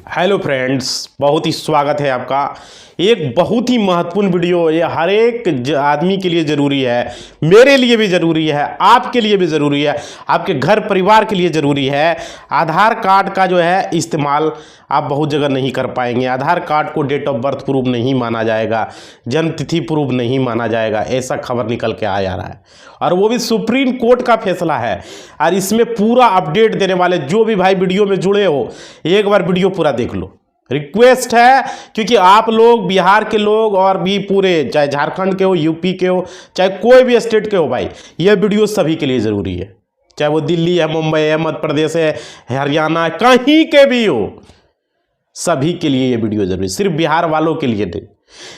Hello friends, बहुत ही स्वागत है आपका। एक बहुत ही महत्वपूर्ण वीडियो, ये हर एक आदमी के लिए ज़रूरी है, मेरे लिए भी ज़रूरी है, आपके लिए भी ज़रूरी है, आपके घर परिवार के लिए ज़रूरी है। आधार कार्ड का जो है इस्तेमाल आप बहुत जगह नहीं कर पाएंगे। आधार कार्ड को डेट ऑफ बर्थ प्रूफ नहीं माना जाएगा, जन्म तिथि प्रूफ नहीं माना जाएगा, ऐसा खबर निकल के आ जा रहा है। और वो भी सुप्रीम कोर्ट का फैसला है। और इसमें पूरा अपडेट देने वाले जो भी भाई वीडियो में जुड़े हो, एक बार वीडियो पूरा देख लो, रिक्वेस्ट है। क्योंकि आप लोग बिहार के लोग और भी पूरे, चाहे झारखंड के हो, यूपी के हो, चाहे कोई भी स्टेट के हो, भाई ये वीडियो सभी के लिए ज़रूरी है। चाहे वो दिल्ली है, मुंबई है, मध्य प्रदेश है, हरियाणा, कहीं के भी हो, सभी के लिए ये वीडियो जरूरी है, सिर्फ बिहार वालों के लिए नहीं।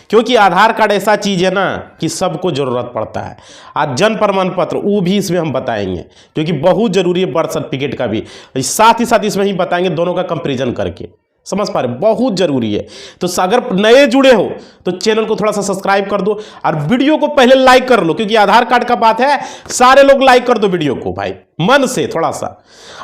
क्योंकि आधार कार्ड ऐसा चीज़ है ना कि सबको ज़रूरत पड़ता है। आज जन्म प्रमाण पत्र वो भी इसमें हम बताएंगे, क्योंकि बहुत ज़रूरी है। बर्थ सर्टिफिकेट का भी साथ ही साथ इसमें ही बताएंगे, दोनों का कंपेरिजन करके। समझ पा रहे, बहुत ज़रूरी है। तो अगर नए जुड़े हो तो चैनल को थोड़ा सा सब्सक्राइब कर दो और वीडियो को पहले लाइक कर लो, क्योंकि आधार कार्ड का बात है। सारे लोग लाइक कर दो वीडियो को भाई, मन से थोड़ा सा।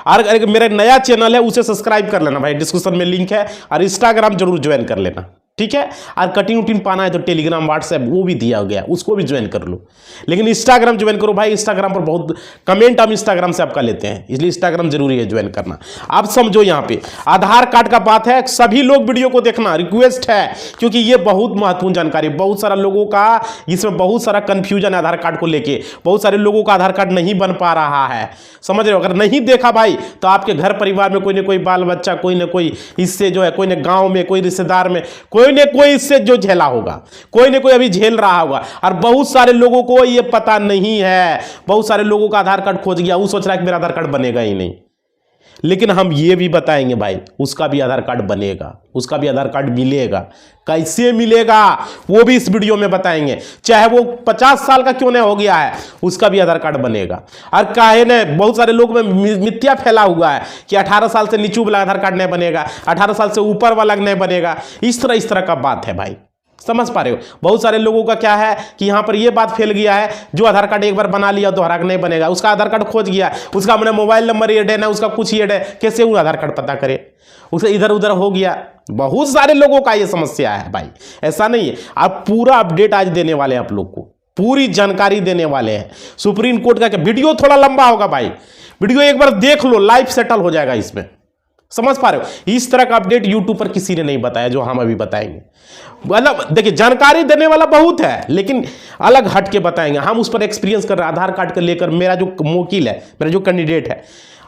और अगर मेरा नया चैनल है उसे सब्सक्राइब कर लेना भाई, डिस्क्रिप्शन में लिंक है। और इंस्टाग्राम जरूर ज्वाइन कर लेना, ठीक है। और कटिंग उटिंग पाना है तो टेलीग्राम, व्हाट्सएप वो भी दिया गया, उसको भी ज्वाइन कर लो। लेकिन इंस्टाग्राम ज्वाइन करो भाई, इंस्टाग्राम पर बहुत कमेंट हम इंस्टाग्राम से आपका लेते हैं, इसलिए इंस्टाग्राम जरूरी है ज्वाइन करना। आप समझो, यहाँ पे आधार कार्ड का बात है, सभी लोग वीडियो को देखना, रिक्वेस्ट है। क्योंकि ये बहुत महत्वपूर्ण जानकारी, बहुत सारा लोगों का इसमें बहुत सारा कंफ्यूजन है आधार कार्ड को लेके। बहुत सारे लोगों का आधार कार्ड नहीं बन पा रहा है, समझ रहे हो। अगर नहीं देखा भाई तो आपके घर परिवार में कोई ना कोई बाल बच्चा, कोई ना कोई इससे जो है, कोई ना गांव में, कोई रिश्तेदार में, कोई न कोई इससे जो झेला होगा, कोई न कोई अभी झेल रहा होगा। और बहुत सारे लोगों को ये पता नहीं है। बहुत सारे लोगों का आधार कार्ड खोज गया, वो सोच रहा है कि मेरा आधार कार्ड बनेगा ही नहीं। लेकिन हम ये भी बताएंगे भाई, उसका भी आधार कार्ड बनेगा, उसका भी आधार कार्ड मिलेगा। कैसे मिलेगा वो भी इस वीडियो में बताएंगे। चाहे वो 50 साल का क्यों नहीं हो गया है, उसका भी आधार कार्ड बनेगा। और काहे ने बहुत सारे लोग में मिथ्या फैला हुआ है कि 18 साल से नीचे वाला आधार कार्ड नहीं बनेगा, 18 साल से ऊपर वाला नहीं बनेगा। इस तरह का बात है भाई, समझ पा रहे हो। बहुत सारे लोगों का क्या है कि यहाँ पर ये बात फैल गया है, जो आधार कार्ड एक बार बना लिया दोबारा नहीं बनेगा। उसका आधार कार्ड खोज गया, उसका अपना मोबाइल नंबर ये है, उसका कुछ ये है, कैसे वो आधार कार्ड पता करे, उसे इधर उधर हो गया। बहुत सारे लोगों का ये समस्या है भाई, ऐसा नहीं है। आप पूरा अपडेट आज देने वाले हैं, आप लोग को पूरी जानकारी देने वाले हैं। सुप्रीम कोर्ट का वीडियो थोड़ा लंबा होगा भाई, वीडियो एक बार देख लो, लाइफ सेटल हो जाएगा इसमें, समझ पा रहे हो। इस तरह का अपडेट यूट्यूब पर किसी ने नहीं बताया जो हम अभी बताएंगे। मतलब देखिए, जानकारी देने वाला बहुत है, लेकिन अलग हट के बताएंगे। हम उस पर एक्सपीरियंस कर रहे हैं। आधार कार्ड को लेकर मेरा जो वकील है, मेरा जो कैंडिडेट है,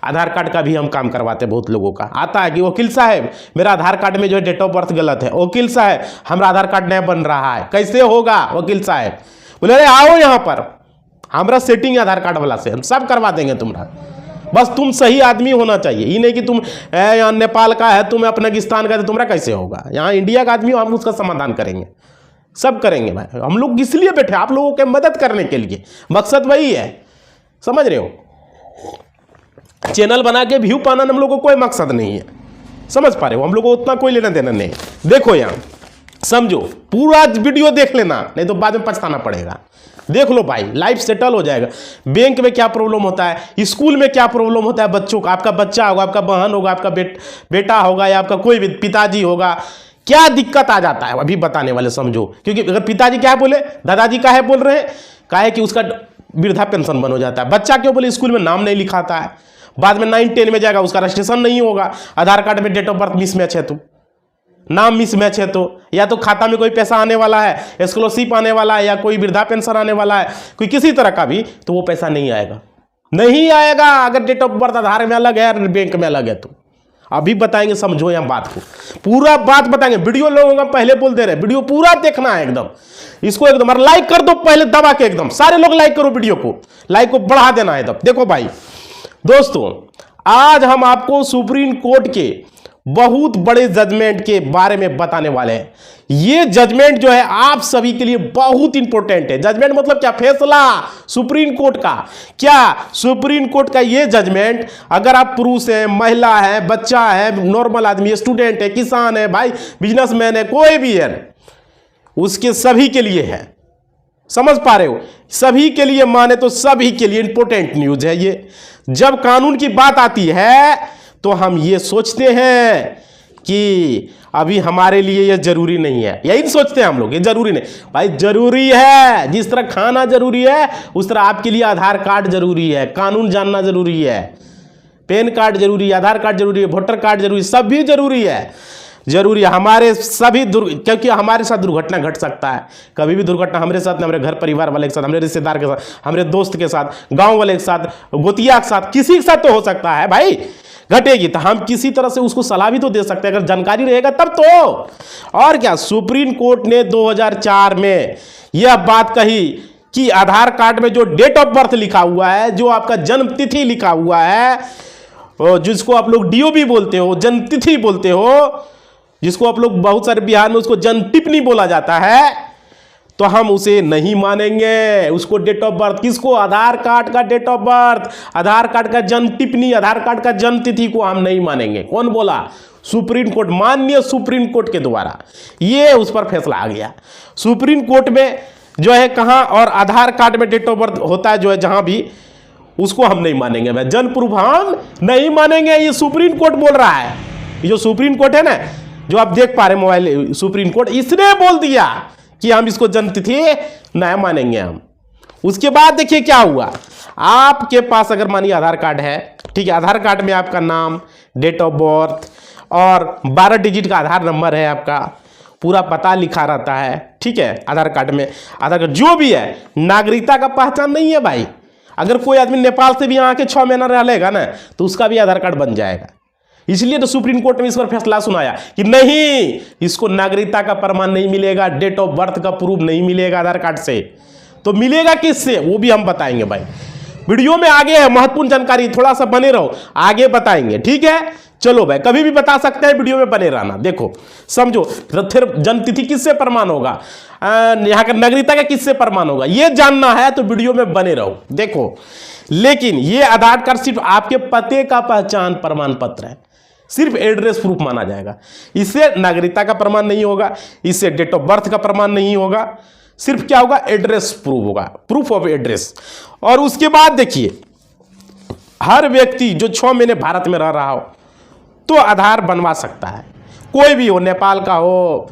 आधार कार्ड का भी हम काम करवाते हैं। बहुत लोगों का आता है कि वकील साहब मेरा आधार कार्ड में जो है डेट ऑफ बर्थ गलत है, वकील साहब हमारा आधार कार्ड नहीं बन रहा है, कैसे होगा वकील साहब। बोले अरे आओ यहाँ पर, हमारा सेटिंग आधार कार्ड वाला से हम सब करवा देंगे तुम्हारा, बस तुम सही आदमी होना चाहिए। ये नहीं कि तुम यहाँ नेपाल का है, तुम अफगानिस्तान का है, तो तुम्हारा कैसे होगा। यहाँ इंडिया का आदमी हो, हम उसका समाधान करेंगे, सब करेंगे भाई। हम लोग इसलिए बैठे, आप लोगों के मदद करने के लिए, मकसद वही है, समझ रहे हो। चैनल बना के व्यू पाना हम लोगों को कोई मकसद नहीं है, समझ पा रहे हो। हम लोग को उतना कोई लेना देना नहीं। देखो यहाँ समझो, पूरा वीडियो देख लेना, नहीं तो बाद में पछताना पड़ेगा। देख लो भाई, लाइफ सेटल हो जाएगा। बैंक में क्या प्रॉब्लम होता है, स्कूल में क्या प्रॉब्लम होता है बच्चों का, आपका बच्चा होगा, आपका बहन होगा, आपका बेटा होगा, या आपका कोई भी पिताजी होगा, क्या दिक्कत आ जाता है अभी बताने वाले, समझो। क्योंकि अगर पिताजी क्या बोले, दादाजी का है बोल रहे हैं, क्या है कि उसका वृद्धा पेंशन बन हो जाता है। बच्चा क्यों बोले, स्कूल में नाम नहीं लिखाता है, बाद में 9-10 में जाएगा, उसका रजिस्ट्रेशन नहीं होगा। आधार कार्ड में डेट ऑफ बर्थ मिसमैच है, तो नाम मिसमैच है, तो या तो खाता में कोई पैसा आने वाला है, स्कॉलरशिप आने वाला है, या कोई वृद्धा पेंशन आने वाला है, कोई किसी तरह का भी, तो वो पैसा नहीं आएगा, नहीं आएगा। अगर डेट ऑफ बर्थ आधार में अलग है, बैंक में अलग है, तो अभी बताएंगे, समझो यहाँ बात को, पूरा बात बताएंगे। वीडियो लोगों का पहले बोल दे रहे, वीडियो पूरा देखना है एकदम, इसको एकदम। और लाइक कर दो पहले दबा के एकदम, सारे लोग लाइक करो, वीडियो को लाइक को बढ़ा देना है एकदम। देखो भाई दोस्तों, आज हम आपको सुप्रीम कोर्ट के बहुत बड़े जजमेंट के बारे में बताने वाले हैं। ये जजमेंट जो है आप सभी के लिए बहुत इंपॉर्टेंट है। जजमेंट मतलब क्या, फैसला सुप्रीम कोर्ट का। क्या सुप्रीम कोर्ट का ये जजमेंट, अगर आप पुरुष है, महिला है, बच्चा है, नॉर्मल आदमी, स्टूडेंट है, किसान है भाई, बिजनेसमैन है, कोई भी है, उसके सभी के लिए है। समझ पा रहे हो, सभी के लिए माने तो सभी के लिए इंपॉर्टेंट न्यूज है ये। जब कानून की बात आती है तो हम ये सोचते हैं कि अभी हमारे लिए ये जरूरी नहीं है, यही सोचते हैं हम लोग, ये जरूरी नहीं भाई, जरूरी है। जिस तरह खाना जरूरी है उस तरह आपके लिए आधार कार्ड जरूरी है, कानून जानना जरूरी है, पैन कार्ड जरूरी है, आधार कार्ड जरूरी है, वोटर कार्ड जरूरी है, सब भी जरूरी है। जरूरी है हमारे सभी क्योंकि हमारे साथ दुर्घटना घट सकता है, कभी भी दुर्घटना हमारे साथ, हमारे घर परिवार वाले के साथ, हमारे रिश्तेदार के साथ, हमारे दोस्त के साथ, गांव वाले के साथ, गोतिया के साथ, किसी के साथ तो हो सकता है भाई, घटेगी। तो हम किसी तरह से उसको सलाह भी तो दे सकते हैं, अगर जानकारी रहेगा तब तो। और क्या, सुप्रीम कोर्ट ने 2004 में यह बात कही कि आधार कार्ड में जो डेट ऑफ बर्थ लिखा हुआ है, जो आपका जन्म तिथि लिखा हुआ है, जिसको आप लोग डीओबी बोलते हो, जन्म तिथि बोलते हो, जिसको आप लोग बहुत सारे बिहार में उसको जन्म टिप्पणी बोला जाता है, तो हम उसे नहीं मानेंगे। उसको डेट ऑफ बर्थ, किसको, आधार कार्ड का date of birth, Aadhaar card का जन्म टिप्पणी, आधार कार्ड का जन्म तिथि को हम नहीं मानेंगे। कौन बोला? सुप्रीम कोर्ट, माननीय सुप्रीम कोर्ट के द्वारा ये उस पर फैसला आ गया। सुप्रीम कोर्ट में जो है कहाँ, और आधार कार्ड में डेट ऑफ बर्थ होता है जो है जहां भी, उसको हम नहीं मानेंगे भाई, जन्म प्रूफ हम नहीं मानेंगे। ये सुप्रीम कोर्ट बोल रहा है, ये जो सुप्रीम कोर्ट है ना, जो आप देख पा रहे मोबाइल, सुप्रीम कोर्ट इसने बोल दिया कि हम इसको जन्म तिथि नहीं मानेंगे हम। उसके बाद देखिए क्या हुआ, आपके पास अगर मानिए आधार कार्ड है, ठीक है, आधार कार्ड में आपका नाम, डेट ऑफ बर्थ और 12 डिजिट का आधार नंबर है, आपका पूरा पता लिखा रहता है, ठीक है। आधार कार्ड में आधार कार्ड जो भी है, नागरिकता का पहचान नहीं है भाई। अगर कोई आदमी नेपाल से भी यहाँ के 6 महीना रह लेगा ना, तो उसका भी आधार कार्ड बन जाएगा। इसलिए तो सुप्रीम कोर्ट ने इस पर फैसला सुनाया कि नहीं, इसको नागरिकता का प्रमाण नहीं मिलेगा, डेट ऑफ बर्थ का प्रूफ नहीं मिलेगा आधार कार्ड से, तो मिलेगा किससे, वो भी हम बताएंगे भाई। वीडियो में आगे है महत्वपूर्ण जानकारी, थोड़ा सा बने रहो, आगे बताएंगे, ठीक है। चलो भाई, कभी भी बता सकते हैं, वीडियो में बने रहना। देखो समझो, फिर जन्मतिथि किससे प्रमाण होगा, यहाँ का नागरिकता का किससे प्रमाण होगा, ये जानना है तो वीडियो में बने रहो। देखो, लेकिन ये आधार कार्ड सिर्फ आपके पते का पहचान प्रमाण पत्र है, सिर्फ एड्रेस प्रूफ माना जाएगा। इससे नागरिकता का प्रमाण नहीं होगा, इससे डेट ऑफ बर्थ का प्रमाण नहीं होगा, सिर्फ क्या होगा, एड्रेस प्रूफ होगा, प्रूफ ऑफ एड्रेस। और उसके बाद देखिए, हर व्यक्ति जो 6 महीने भारत में रह रहा हो तो आधार बनवा सकता है, कोई भी हो, नेपाल का हो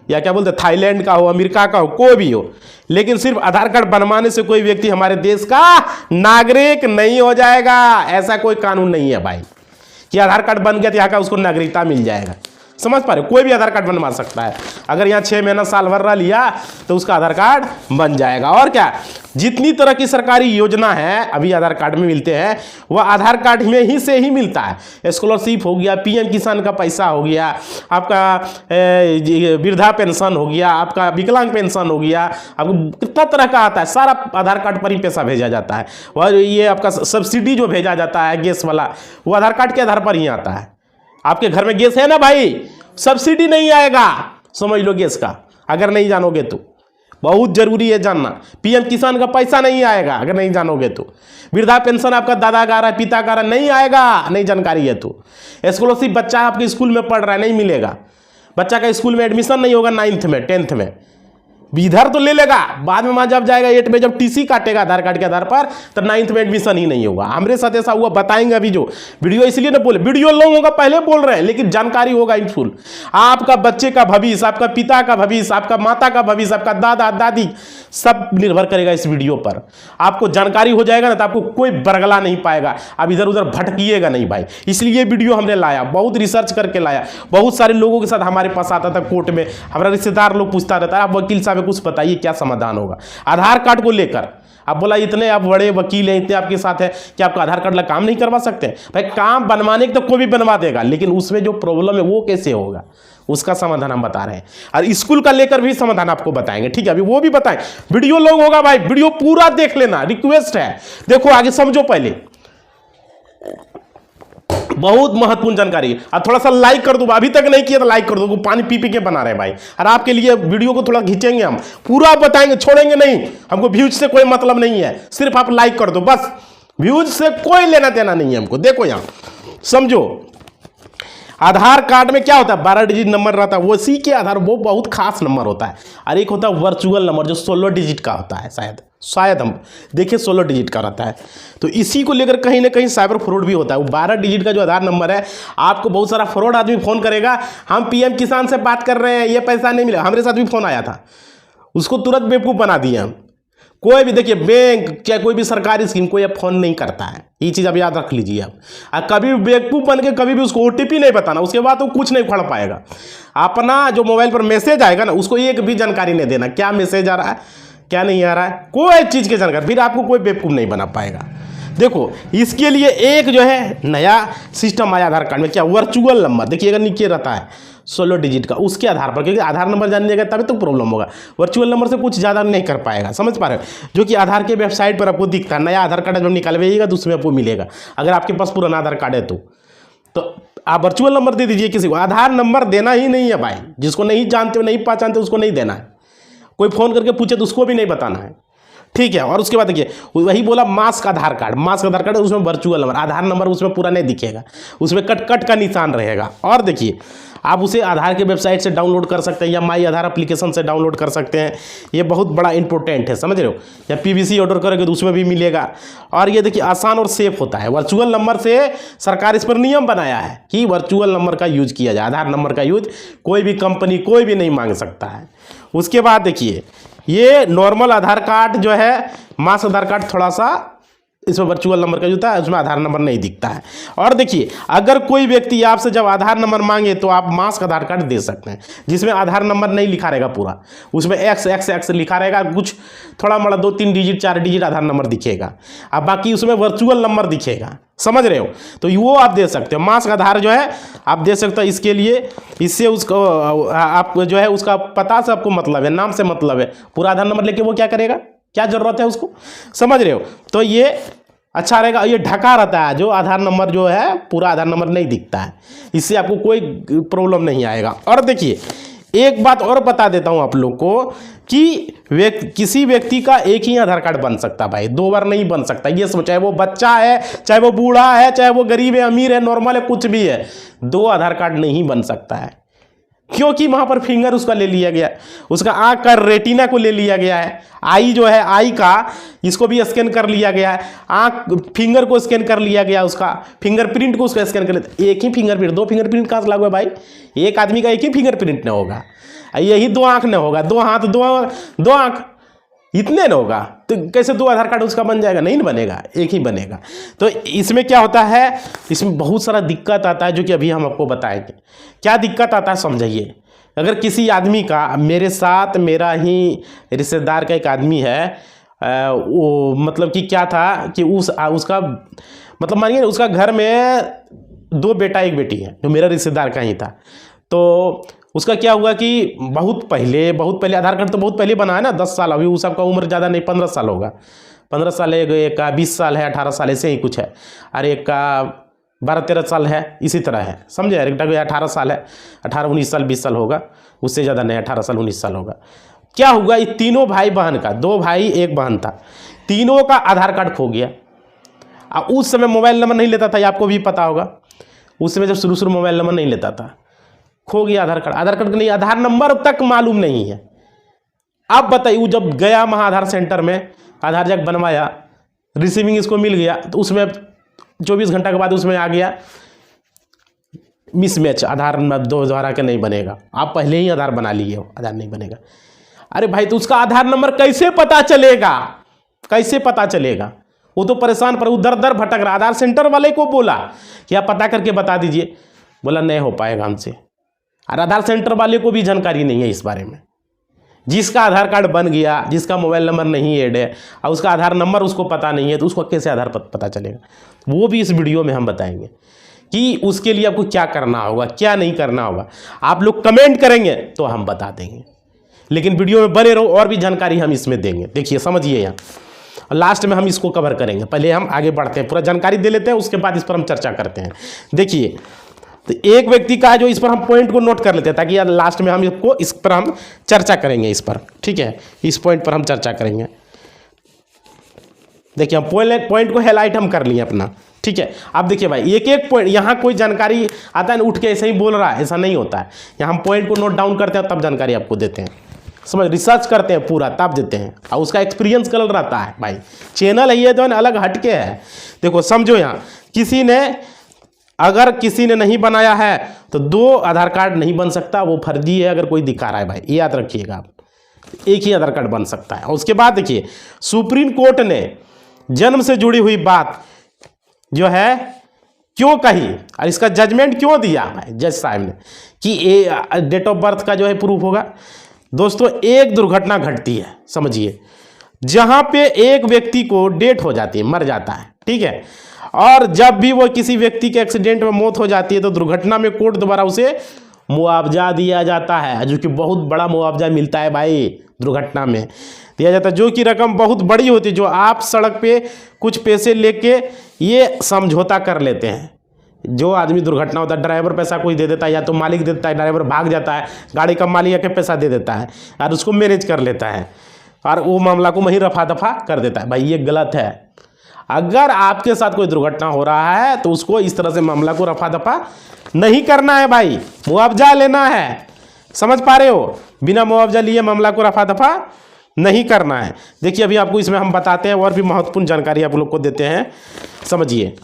या क्या बोलते थाईलैंड का हो, अमेरिका का हो, कोई भी हो। लेकिन सिर्फ आधार कार्ड बनवाने से कोई व्यक्ति हमारे देश का नागरिक नहीं हो जाएगा, ऐसा कोई कानून नहीं है भाई कि आधार कार्ड बन गया तो यहाँ का उसको नागरिकता मिल जाएगा। समझ पा रहे, कोई भी आधार कार्ड बनवा सकता है, अगर यहाँ 6 महीना साल भर रह लिया तो उसका आधार कार्ड बन जाएगा। और क्या, जितनी तरह की सरकारी योजना है अभी आधार कार्ड में मिलते हैं, वह आधार कार्ड में ही से ही मिलता है। स्कॉलरशिप हो गया, पीएम किसान का पैसा हो गया, आपका वृद्धा पेंशन हो गया, आपका विकलांग पेंशन हो गया, आपको कितना तरह का आता है, सारा आधार कार्ड पर ही पैसा भेजा जाता है। और ये आपका सब्सिडी जो भेजा जाता है गैस वाला, वो आधार कार्ड के आधार पर ही आता है। आपके घर में गैस है ना भाई, सब्सिडी नहीं आएगा, समझ लो गैस का, अगर नहीं जानोगे तो बहुत जरूरी है जानना। पीएम किसान का पैसा नहीं आएगा अगर नहीं जानोगे तो। वृद्धा पेंशन आपका दादा का रहा है, पिता का रहा है, नहीं आएगा, नहीं जानकारी है तो। स्कॉलरशिप बच्चा आपके स्कूल में पढ़ रहा है, नहीं मिलेगा, बच्चा का स्कूल में एडमिशन नहीं होगा 9th में 10th में, इधर तो ले लेगा, बाद में वहाँ जब जाएगा 8 में, जब टीसी काटेगा आधार कार्ड के आधार पर, तो 9th में एडमिशन ही नहीं होगा। हमारे साथ ऐसा हुआ, बताएंगे अभी जो वीडियो, इसलिए ना बोले, वीडियो लॉन्ग होगा पहले बोल रहे हैं, लेकिन जानकारी होगा इन फुल। आपका बच्चे का भविष्य, आपका पिता का भविष्य, आपका माता का भविष्य, आपका दादा दादी, सब निर्भर करेगा इस वीडियो पर। आपको जानकारी हो जाएगा ना तो आपको कोई बरगला नहीं पाएगा, आप इधर उधर भटकिएगा नहीं भाई। इसलिए ये वीडियो हमने लाया, बहुत रिसर्च करके लाया, बहुत सारे लोगों के साथ हमारे पास आता था कोर्ट में, हमारा रिश्तेदार लोग पूछता रहता है, आप वकील साहब कुछ बताइए क्या समाधान होगा आधार कार्ड को लेकर। आप बोला इतने आप बड़े वकील हैं, इतने आपके साथ है कि आपका आधार कार्ड काम नहीं करवा सकते भाई। काम बनवाने के तो कोई भी बनवा देगा, लेकिन उसमें जो प्रॉब्लम है वो कैसे होगा, उसका समाधान हम बता रहे हैं। और स्कूल का लेकर भी समाधान आपको बताएंगे, ठीक है, अभी वो भी बताएं। वीडियो लॉन्ग होगा भाई, वीडियो पूरा देख लेना, रिक्वेस्ट है। देखो आगे समझो, पहले बहुत महत्वपूर्ण जानकारी है। और थोड़ा सा लाइक कर दो, अभी तक नहीं किया तो लाइक कर दो, पानी पी पी के बना रहे हैं भाई। और आपके लिए वीडियो को थोड़ा खींचेंगे, हम पूरा बताएंगे, छोड़ेंगे नहीं। हमको व्यूज से कोई मतलब नहीं है, सिर्फ आप लाइक कर दो बस, व्यूज से कोई लेना देना नहीं है हमको। देखो यहां समझो, आधार कार्ड में क्या होता है, 12 डिजिट नंबर रहता है, उसी के आधार, वो बहुत खास नंबर होता है। और एक होता है वर्चुअल नंबर जो 16 डिजिट का होता है, शायद हम देखिए 16 डिजिट का रहता है। तो इसी को लेकर कहीं ना कहीं साइबर फ्रॉड भी होता है। वो 12 डिजिट का जो आधार नंबर है, आपको बहुत सारा फ्रॉड आदमी फ़ोन करेगा, हम पीएम किसान से बात कर रहे हैं, ये पैसा नहीं मिला। हमारे साथ भी फ़ोन आया था, उसको तुरंत बेवकूफ़ बना दिया हम। कोई भी देखिए बैंक चाहे कोई भी सरकारी स्कीम, कोई अब फ़ोन नहीं करता है, ये चीज़ आप याद रख लीजिए आप। कभी भी बेवकूफ़ बन के कभी भी उसको ओटीपी नहीं बताना, उसके बाद वो कुछ नहीं उखाड़ पाएगा। अपना जो मोबाइल पर मैसेज आएगा ना, उसको एक भी जानकारी नहीं देना, क्या मैसेज आ रहा है क्या नहीं आ रहा है, कोई चीज़ की जानकारी, फिर आपको कोई बेवकूफ़ नहीं बना पाएगा। देखो इसके लिए एक जो है नया सिस्टम आया आधार कार्ड में, क्या वर्चुअल नंबर, देखिए अगर नीचे रहता है 16 डिजिट का, उसके आधार पर, क्योंकि आधार नंबर जान जाएगा तभी तो प्रॉब्लम होगा। वर्चुअल नंबर से कुछ ज़्यादा नहीं कर पाएगा, समझ पा रहे हो, जो कि आधार के वेबसाइट पर आपको दिखता है। नया आधार कार्ड जब निकालवाइएगा तो उसमें आपको मिलेगा, अगर आपके पास पुराना आधार कार्ड है तो आप वर्चुअल नंबर दे दीजिए किसी को। आधार नंबर देना ही नहीं है भाई, जिसको नहीं जानते हो नहीं पहचानते उसको नहीं देना है। कोई फ़ोन करके पूछे तो उसको भी नहीं बताना है, ठीक है। और उसके बाद देखिए वही बोला मास्क आधार कार्ड, उसमें वर्चुअल नंबर, आधार नंबर उसमें पूरा नहीं दिखेगा, उसमें कट का निशान रहेगा। और देखिए आप उसे आधार के वेबसाइट से डाउनलोड कर सकते हैं या माई आधार एप्लीकेशन से डाउनलोड कर सकते हैं, ये बहुत बड़ा इंपॉर्टेंट है, समझ रहे हो। या पीवीसी ऑर्डर करोगे तो उसमें भी मिलेगा। और ये देखिए आसान और सेफ होता है। वर्चुअल नंबर से सरकार इस पर नियम बनाया है कि वर्चुअल नंबर का यूज किया जाए, आधार नंबर का यूज कोई भी कंपनी कोई भी नहीं मांग सकता है। उसके बाद देखिए ये नॉर्मल आधार कार्ड जो है, मास आधार कार्ड, थोड़ा सा इसमें वर्चुअल नंबर का जो होता है उसमें आधार नंबर नहीं दिखता है। और देखिए अगर कोई व्यक्ति आपसे जब आधार नंबर मांगे तो आप मास्क आधार कार्ड दे सकते हैं, जिसमें आधार नंबर नहीं लिखा रहेगा पूरा, उसमें एक्स लिखा रहेगा, कुछ थोड़ा मोड़ा 2-3 डिजिट 4 डिजिट आधार नंबर दिखेगा, अब बाकी उसमें वर्चुअल नंबर दिखेगा, समझ रहे हो। तो वो आप दे सकते हो, मास्क आधार जो है आप दे सकते हो। इसके लिए इससे उसको आप जो है उसका पता से आपको मतलब है, नाम से मतलब है, पूरा आधार नंबर लेके वो क्या करेगा, क्या जरूरत है उसको, समझ रहे हो। तो ये अच्छा रहेगा। ये ढका रहता है जो आधार नंबर जो है, पूरा आधार नंबर नहीं दिखता है, इससे आपको कोई प्रॉब्लम नहीं आएगा। और देखिए एक बात और बता देता हूं आप लोग को कि किसी व्यक्ति का एक ही आधार कार्ड बन सकता है भाई, 2 बार नहीं बन सकता। ये समझ, चाहे वो बच्चा है, चाहे वो बूढ़ा है, चाहे वो गरीब है, अमीर है, नॉर्मल है, कुछ भी है, 2 आधार कार्ड नहीं बन सकता है, क्योंकि वहां पर फिंगर उसका ले लिया गया, उसका आंख का रेटिना को ले लिया गया है, आई जो है आई का इसको भी स्कैन कर लिया गया है, आंख फिंगर को स्कैन कर लिया गया, उसका फिंगरप्रिंट को उसका स्कैन कर लेते। एक ही फिंगरप्रिंट, 2 फिंगरप्रिंट कहाँ से लागू है भाई, एक आदमी का एक ही फिंगरप्रिंट न होगा, यही 2 आंख न होगा, 2 हाथ 2 आंख, इतने न होगा, तो कैसे 2 आधार कार्ड उसका बन जाएगा, नहीं बनेगा, एक ही बनेगा। तो इसमें क्या होता है, इसमें बहुत सारा दिक्कत आता है जो कि अभी हम आपको बताएंगे। क्या दिक्कत आता है समझिए। अगर किसी आदमी का, मेरे साथ मेरा ही रिश्तेदार का एक आदमी है, वो मतलब कि क्या था कि उसका मतलब मानिए उसका घर में 2 बेटा 1 बेटी है, जो मेरा रिश्तेदार का ही था। तो उसका क्या हुआ कि बहुत पहले आधार कार्ड तो बहुत पहले बना है ना, 10 साल, अभी उस सबका उम्र ज़्यादा नहीं, 15 साल होगा, 15 साल है, एक का 20 साल है, 18 साल ऐसे ही कुछ है, और एक का 12-13 साल है, इसी तरह है, समझे। एक का 18 साल है, 18-19 साल 20 साल होगा, उससे ज़्यादा नहीं, 18 साल 19 साल होगा। क्या हुआ, ये तीनों भाई बहन का, 2 भाई 1 बहन था, तीनों का आधार कार्ड खो गया। अब उस समय मोबाइल नंबर नहीं लेता था, ये आपको भी पता होगा, उस समय जब शुरू मोबाइल नंबर नहीं लेता था, खो गया आधार कार्ड नहीं, आधार नंबर तक मालूम नहीं है। अब बताइए, वो जब गया आधार सेंटर में, आधार जब बनवाया, रिसीविंग इसको मिल गया, तो उसमें 24 घंटा के बाद उसमें आ गया मिसमैच, आधार दोबारा के नहीं बनेगा, आप पहले ही आधार बना लिए हो, आधार नहीं बनेगा। अरे भाई तो उसका आधार नंबर कैसे पता चलेगा, कैसे पता चलेगा, वो तो परेशान पर उधर भटक रहा। आधार सेंटर वाले को बोला कि आप पता करके बता दीजिए, बोला नहीं हो पाएगा हमसे। और आधार सेंटर वाले को भी जानकारी नहीं है इस बारे में। जिसका आधार कार्ड बन गया, जिसका मोबाइल नंबर नहीं ऐड है और उसका आधार नंबर उसको पता नहीं है, तो उसको कैसे आधार पता चलेगा, वो भी इस वीडियो में हम बताएंगे कि उसके लिए आपको क्या करना होगा, क्या नहीं करना होगा। आप लोग कमेंट करेंगे तो हम बता देंगे, लेकिन वीडियो में बने रहो, और भी जानकारी हम इसमें देंगे। देखिए समझिए, यहाँ लास्ट में हम इसको कवर करेंगे, पहले हम आगे बढ़ते हैं, पूरा जानकारी दे लेते हैं, उसके बाद इस पर हम चर्चा करते हैं। देखिए तो एक व्यक्ति का जो, इस पर हम पॉइंट को नोट कर लेते हैं ताकि यार लास्ट में हम इसको, इस पर हम चर्चा करेंगे, इस पर, ठीक है, इस पॉइंट पर हम चर्चा करेंगे। देखिए हम पॉइंट को हाईलाइट हम कर लिए अपना, ठीक। ठीक है। अब देखिए भाई एक एक पॉइंट, यहाँ कोई जानकारी आता है उठ के ऐसे ही बोल रहा है, ऐसा नहीं होता है। यहाँ हम पॉइंट को नोट डाउन करते हैं तब जानकारी आपको देते हैं, समझ, रिसर्च करते हैं पूरा तब देते हैं, और उसका एक्सपीरियंस कलर रहता है भाई। चैनल है ये जो है अलग हटके है। देखो समझो, यहाँ किसी ने, अगर किसी ने नहीं बनाया है तो 2 आधार कार्ड नहीं बन सकता, वो फर्जी है अगर कोई दिखा रहा है भाई, याद रखिएगा आप, एक ही आधार कार्ड बन सकता है। और उसके बाद देखिए सुप्रीम कोर्ट ने जन्म से जुड़ी हुई बात जो है क्यों कही और इसका जजमेंट क्यों दिया भाई जज साहब ने कि डेट ऑफ बर्थ का जो है प्रूफ होगा। दोस्तों एक दुर्घटना घटती है, समझिए, जहां पे एक व्यक्ति को डेथ हो जाती है, मर जाता है, ठीक है, और जब भी वो किसी व्यक्ति के एक्सीडेंट में मौत हो जाती है तो दुर्घटना में कोर्ट द्वारा उसे मुआवजा दिया जाता है, जो कि बहुत बड़ा मुआवजा मिलता है भाई, दुर्घटना में दिया जाता है, जो कि रकम बहुत बड़ी होती है, जो आप सड़क पे कुछ पैसे लेके ये समझौता कर लेते हैं। जो आदमी दुर्घटना होता है, ड्राइवर पैसा कोई दे देता है या तो मालिक दे देता है, ड्राइवर भाग जाता है, गाड़ी का मालिक आके पैसा दे देता है और उसको मैनेज कर लेता है और वो मामला को वहीं रफा दफा कर देता है। भाई ये गलत है। अगर आपके साथ कोई दुर्घटना हो रहा है तो उसको इस तरह से मामला को रफा दफा नहीं करना है भाई, मुआवजा लेना है, समझ पा रहे हो, बिना मुआवजा लिए मामला को रफा दफा नहीं करना है। देखिए अभी आपको इसमें हम बताते हैं और भी महत्वपूर्ण जानकारी आप लोग को देते हैं, समझिए।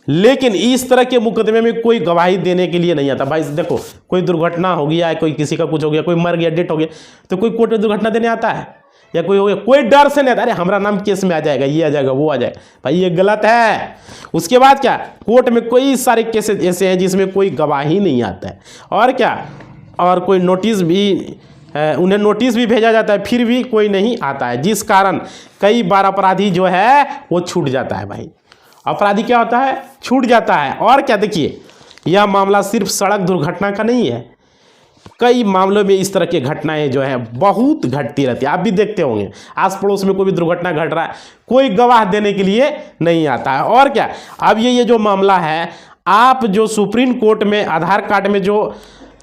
लेकिन इस तरह के मुकदमे में कोई गवाही देने के लिए नहीं आता भाई। देखो कोई दुर्घटना हो गया, कोई किसी का कुछ हो गया, कोई मर गया, डेथ हो गया, तो कोई कोर्ट में दुर्घटना देने आता है या कोई हो गया, कोई डर से नहीं आता, अरे हमारा नाम केस में आ जाएगा, ये आ जाएगा, वो आ जाएगा, भाई ये गलत है। उसके बाद क्या, कोर्ट में कई सारे केसेस ऐसे हैं जिसमें कोई गवाही नहीं आता है, और क्या, और कोई नोटिस भी, उन्हें नोटिस भी भेजा जाता है, फिर भी कोई नहीं आता है, जिस कारण कई बार अपराधी जो है वो छूट जाता है भाई। अपराधी क्या होता है, छूट जाता है। और क्या, देखिए यह मामला सिर्फ सड़क दुर्घटना का नहीं है, कई मामलों में इस तरह की घटनाएं जो है बहुत घटती रहती है। आप भी देखते होंगे आस पड़ोस में कोई भी दुर्घटना घट रहा है, कोई गवाह देने के लिए नहीं आता है। और क्या, अब ये जो मामला है, आप जो सुप्रीम कोर्ट में आधार कार्ड में जो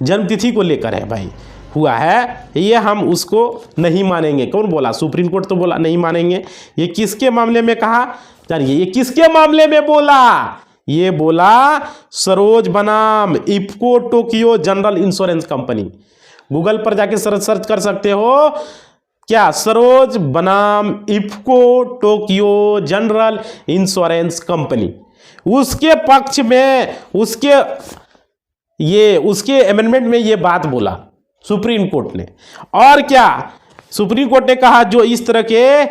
जन्मतिथि को लेकर है भाई हुआ है, ये हम उसको नहीं मानेंगे। कौन बोला, सुप्रीम कोर्ट तो बोला नहीं मानेंगे। ये किसके मामले में कहा जानिए, ये किसके मामले में बोला, ये बोला सरोज बनाम IFFCO Tokyo general insurance company. Google पर जाके सर्च कर सकते हो, क्या, सरोज बनाम IFFCO Tokyo general insurance company. उसके पक्ष में उसके अमेंडमेंट में ये बात बोला सुप्रीम कोर्ट ने। और क्या, सुप्रीम कोर्ट ने कहा जो इस तरह के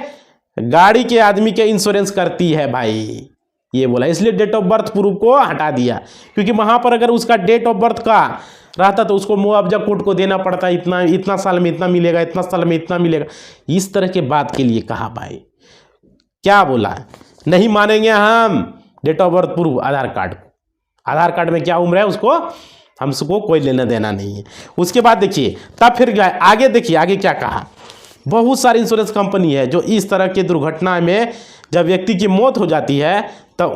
गाड़ी के आदमी के इंश्योरेंस करती है भाई, ये बोला, इसलिए डेट ऑफ बर्थ प्रूफ को हटा दिया, क्योंकि वहां पर अगर उसका डेट ऑफ बर्थ का रहता तो उसको मुआवजा कोर्ट को देना पड़ता, इतना साल में इतना मिलेगा, इतना साल में इतना मिलेगा। इस तरह के बात के लिए कहा भाई, क्या बोला, नहीं मानेंगे हम date of birth proof Aadhaar card को। आधार कार्ड में क्या उम्र है उसको, हमको कोई लेना देना नहीं है। उसके बाद देखिए तब फिर आगे देखिए आगे क्या कहा, बहुत सारी इंश्योरेंस कंपनी है जो इस तरह के दुर्घटना में जब व्यक्ति की मौत हो जाती है तो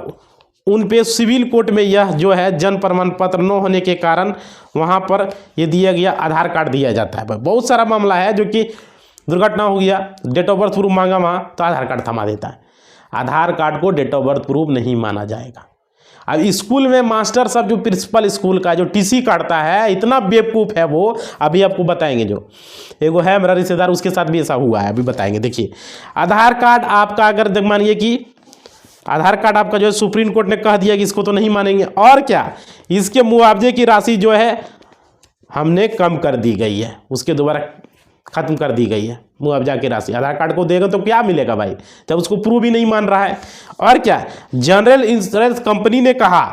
उन पे सिविल कोर्ट में यह जो है जन्म प्रमाण पत्र न होने के कारण वहाँ पर ये दिया गया आधार कार्ड दिया जाता है। बहुत सारा मामला है जो कि दुर्घटना हो गया, डेट ऑफ बर्थ प्रूफ मांगा वहाँ तो आधार कार्ड थमा देता है। आधार कार्ड को डेट ऑफ बर्थ प्रूफ नहीं माना जाएगा। अब स्कूल में मास्टर साहब जो प्रिंसिपल स्कूल का जो टीसी काटता है, इतना बेवकूफ़ है वो, अभी आपको बताएंगे। जो एगो है मेरा रिश्तेदार, उसके साथ भी ऐसा हुआ है, अभी बताएंगे। देखिए आधार कार्ड आपका, अगर मानिए कि आधार कार्ड आपका जो है सुप्रीम कोर्ट ने कह दिया कि इसको तो नहीं मानेंगे, और क्या, इसके मुआवजे की राशि जो है हमने कम कर दी गई है, उसके दोबारा खत्म कर दी गई है मुआवजा की राशि। आधार कार्ड को देगा तो क्या मिलेगा भाई, जब उसको प्रूफ ही नहीं मान रहा है। और क्या, जनरल इंश्योरेंस कंपनी ने कहा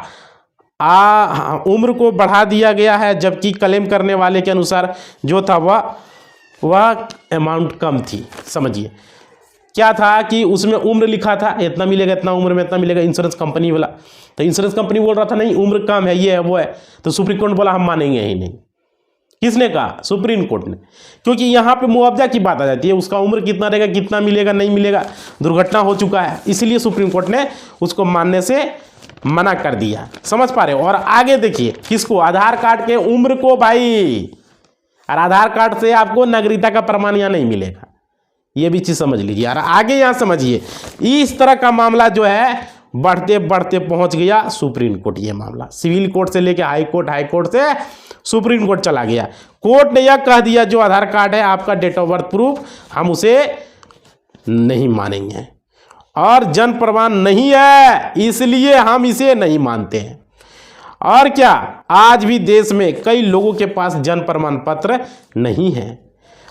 उम्र को बढ़ा दिया गया है, जबकि क्लेम करने वाले के अनुसार जो था वह अमाउंट कम थी। समझिए क्या था कि उसमें उम्र लिखा था इतना मिलेगा, इतना उम्र में इतना मिलेगा, इंश्योरेंस कंपनी वाला, तो इंश्योरेंस कंपनी बोल रहा था नहीं उम्र कम है, ये है वो है, तो सुप्रीम कोर्ट बोला हम मानेंगे ही नहीं। किसने कहा, सुप्रीम कोर्ट ने, क्योंकि यहाँ पे मुआवजा की बात आ जाती है, उसका उम्र कितना रहेगा, कितना मिलेगा, नहीं मिलेगा, दुर्घटना हो चुका है, इसलिए सुप्रीम कोर्ट ने उसको मानने से मना कर दिया। समझ पा रहे हो। और आगे देखिए किसको, आधार कार्ड के उम्र को भाई, और आधार कार्ड से आपको नागरिकता का प्रमाण यहाँ नहीं मिलेगा, ये भी चीज़ समझ लीजिए। और आगे यहाँ समझिए, इस तरह का मामला जो है बढ़ते बढ़ते पहुंच गया सुप्रीम कोर्ट। ये मामला सिविल कोर्ट से लेके हाई कोर्ट, हाई कोर्ट से सुप्रीम कोर्ट चला गया। कोर्ट ने यह कह दिया जो आधार कार्ड है आपका डेट ऑफ बर्थ प्रूफ, हम उसे नहीं मानेंगे और जन्म प्रमाण नहीं है इसलिए हम इसे नहीं मानते हैं। और क्या, आज भी देश में कई लोगों के पास जन्म प्रमाण पत्र नहीं है।